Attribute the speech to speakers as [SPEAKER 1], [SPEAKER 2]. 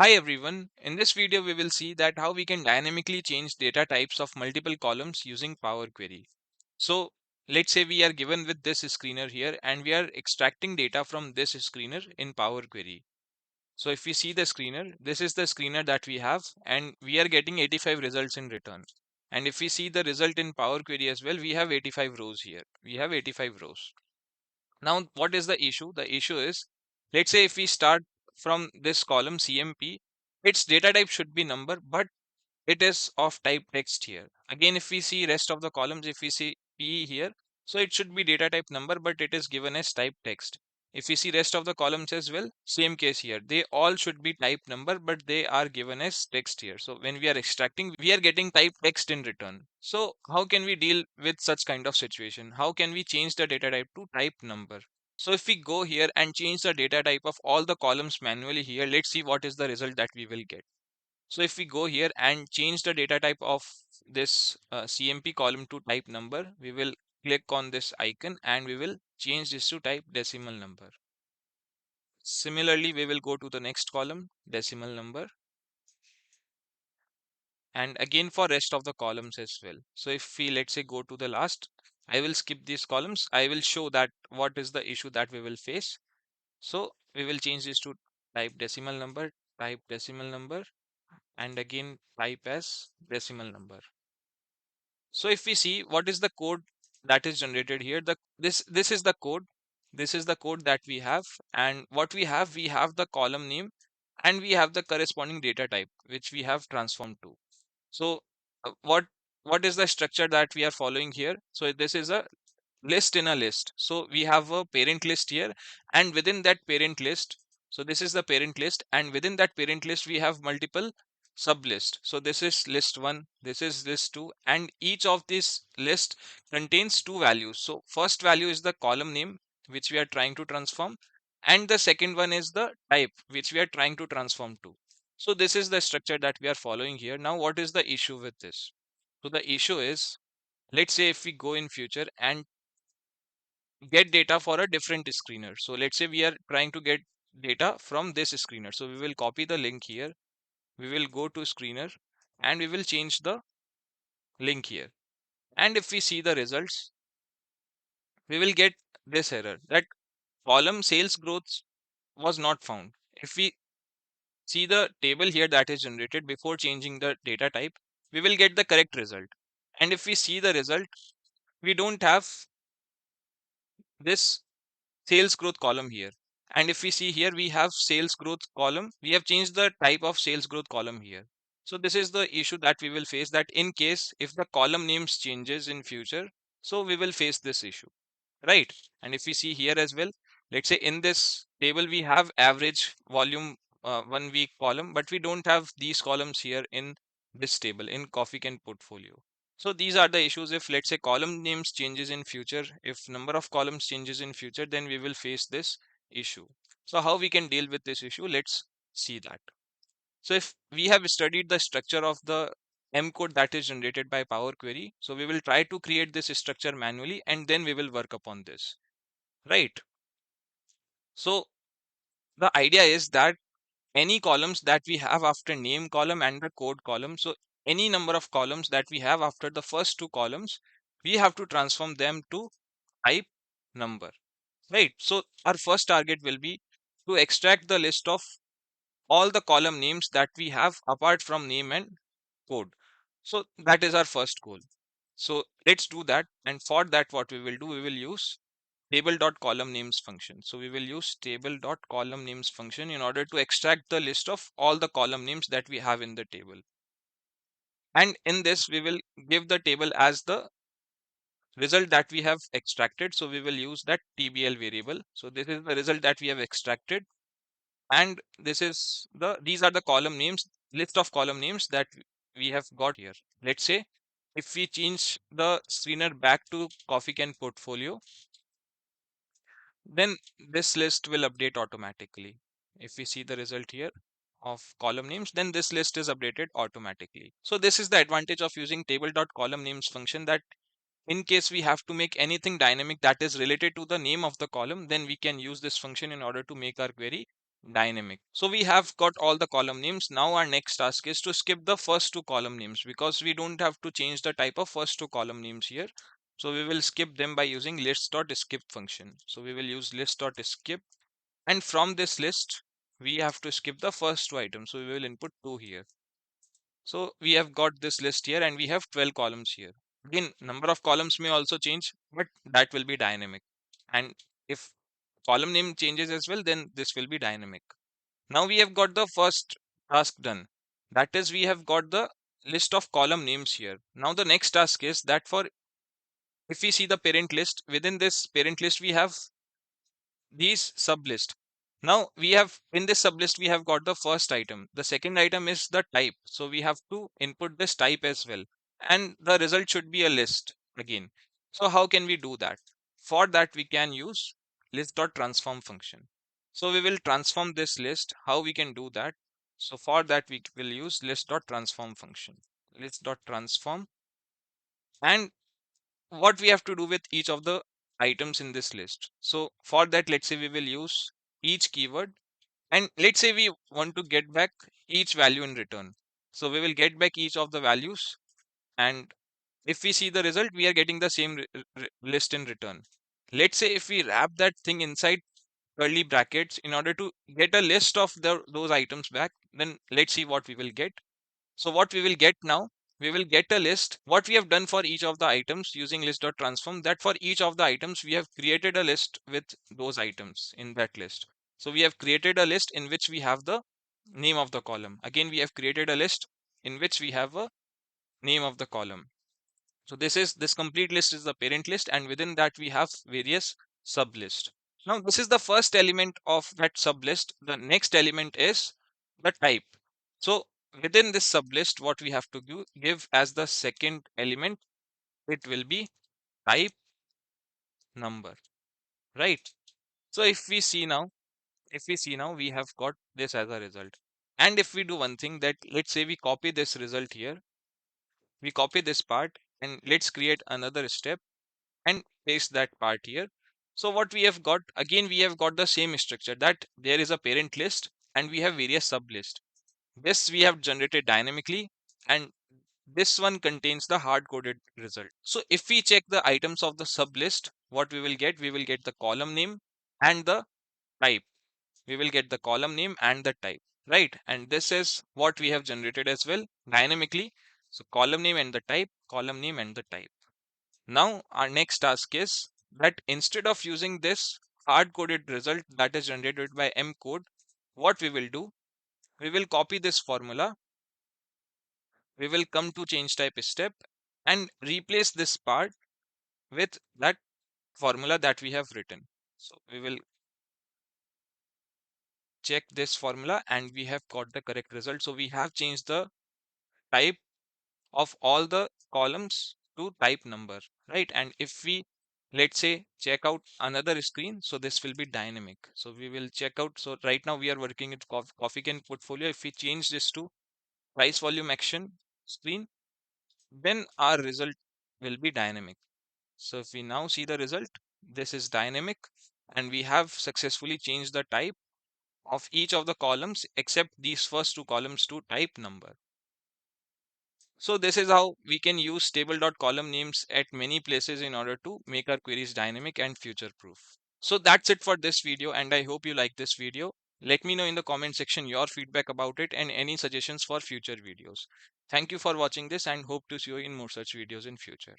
[SPEAKER 1] Hi everyone, in this video we will see that how we can dynamically change data types of multiple columns using Power Query. So let's say we are given with this screener here and we are extracting data from this screener in Power Query. So if we see the screener, this is the screener that we have and we are getting 85 results in return. And if we see the result in Power Query as well, we have 85 rows here. We have 85 rows. Now, what is the issue? The issue is, let's say if we start from this column CMP, its data type should be number, but it is of type text here. Again, if we see rest of the columns, if we see P here, so it should be data type number, but it is given as type text. If we see rest of the columns as well, same case here. They all should be type number, but they are given as text here. So when we are extracting, we are getting type text in return. So how can we deal with such kind of situation? How can we change the data type to type number? So if we go here and change the data type of all the columns manually here, let's see what is the result that we will get. So if we go here and change the data type of this CMP column to type number, we will click on this icon and we will change this to type decimal number. Similarly, we will go to the next column, decimal number, and again for rest of the columns as well. So if we, let's say, go to the last, I will skip these columns. I will show that what is the issue that we will face. So we will change this to type decimal number, and again type as decimal number. So if we see what is the code that is generated here, this is the code. This is the code that we have, and what we have the column name and we have the corresponding data type which we have transformed to. So what is the structure that we are following here? So this is a list in a list. So we have a parent list here, and within that parent list, so this is the parent list, and within that parent list we have multiple sub list. So this is list 1, this is list 2, and each of these list contains two values. So first value is the column name which we are trying to transform, and the second one is the type which we are trying to transform to. So this is the structure that we are following here. Now what is the issue with this? So the issue is, let's say if we go in future and get data for a different screener. So let's say we are trying to get data from this screener. So we will copy the link here. We will go to screener and we will change the link here. And if we see the results, we will get this error that column sales growth was not found. If we see the table here that is generated before changing the data type, we will get the correct result. And if we see the result, we don't have this sales growth column here. And if we see here, we have sales growth column. We have changed the type of sales growth column here. So this is the issue that we will face, that in case if the column names changes in future, so we will face this issue, right? And if we see here as well, let's say in this table, we have average volume 1 week column, but we don't have these columns here in this table in Coffee Can portfolio. So these are the issues. If let's say column names changes in future, if number of columns changes in future, then we will face this issue. So how we can deal with this issue? Let's see that. So if we have studied the structure of the M code that is generated by Power Query, so we will try to create this structure manually and then we will work upon this, right? So the idea is that any columns that we have after name column and the code column, so any number of columns that we have after the first two columns, we have to transform them to type number, right? So our first target will be to extract the list of all the column names that we have apart from name and code. So that is our first goal. So let's do that. And for that, what we will do, we will use table.columnNames function. So we will use table.columnNames function in order to extract the list of all the column names that we have in the table. And in this, we will give the table as the result that we have extracted. So we will use that TBL variable. So this is the result that we have extracted. And this is these are the column names, list of column names that we have got here. Let's say if we change the screener back to Coffee Can portfolio, then this list will update automatically. If we see the result here of column names, then this list is updated automatically. So this is the advantage of using table.columnNames function, that in case we have to make anything dynamic that is related to the name of the column, then we can use this function in order to make our query dynamic. So we have got all the column names. Now our next task is to skip the first two column names because we don't have to change the type of first two column names here. So we will skip them by using list.skip function. So we will use list.skip, and from this list we have to skip the first two items. So we will input 2 here. So we have got this list here and we have 12 columns here. Again, number of columns may also change, but that will be dynamic. And if column name changes as well, then this will be dynamic. Now we have got the first task done. That is, we have got the list of column names here. Now the next task is that for, if we see the parent list, within this parent list we have these sublist. Now we have, in this sublist we have got the first item. The second item is the type. So we have to input this type as well. And the result should be a list again. So how can we do that? For that we can use list.transform function. So we will transform this list. How we can do that? So for that we will use list.transform function. List.transform, and what we have to do with each of the items in this list. So for that, let's say we will use each keyword, and let's say we want to get back each value in return. So we will get back each of the values, and if we see the result, we are getting the same list in return. Let's say if we wrap that thing inside curly brackets in order to get a list of those items back, then let's see what we will get. So what we will get now, we will get a list. What we have done for each of the items using list.transform, that for each of the items, we have created a list with those items in that list. So we have created a list in which we have the name of the column. Again, we have created a list in which we have a name of the column. So this complete list is the parent list, and within that we have various sublist. Now this is the first element of that sublist. The next element is the type. So within this sublist, what we have to give as the second element, it will be type number, right? So if we see now, we have got this as a result. And if we do one thing, that let's say we copy this result here, we copy this part, and let's create another step and paste that part here. So what we have got, again we have got the same structure, that there is a parent list and we have various sub list. This we have generated dynamically, and this one contains the hard coded result. So if we check the items of the sub list, what we will get the column name and the type. We will get the column name and the type, right? And this is what we have generated as well dynamically. So column name and the type, column name and the type. Now our next task is that instead of using this hard coded result that is generated by M code, what we will do, we will copy this formula, we will come to change type step and replace this part with that formula that we have written. So we will check this formula and we have got the correct result. So we have changed the type of all the columns to type number, right? And if we, let's say, check out another screen, so this will be dynamic. So we will check out. So right now we are working with coffee can portfolio. If we change this to price volume action screen, then our result will be dynamic. So if we now see the result, this is dynamic, and we have successfully changed the type of each of the columns except these first two columns to type number. So this is how we can use table.column names at many places in order to make our queries dynamic and future proof. So that's it for this video, and I hope you like this video. Let me know in the comment section your feedback about it and any suggestions for future videos. Thank you for watching this and hope to see you in more such videos in future.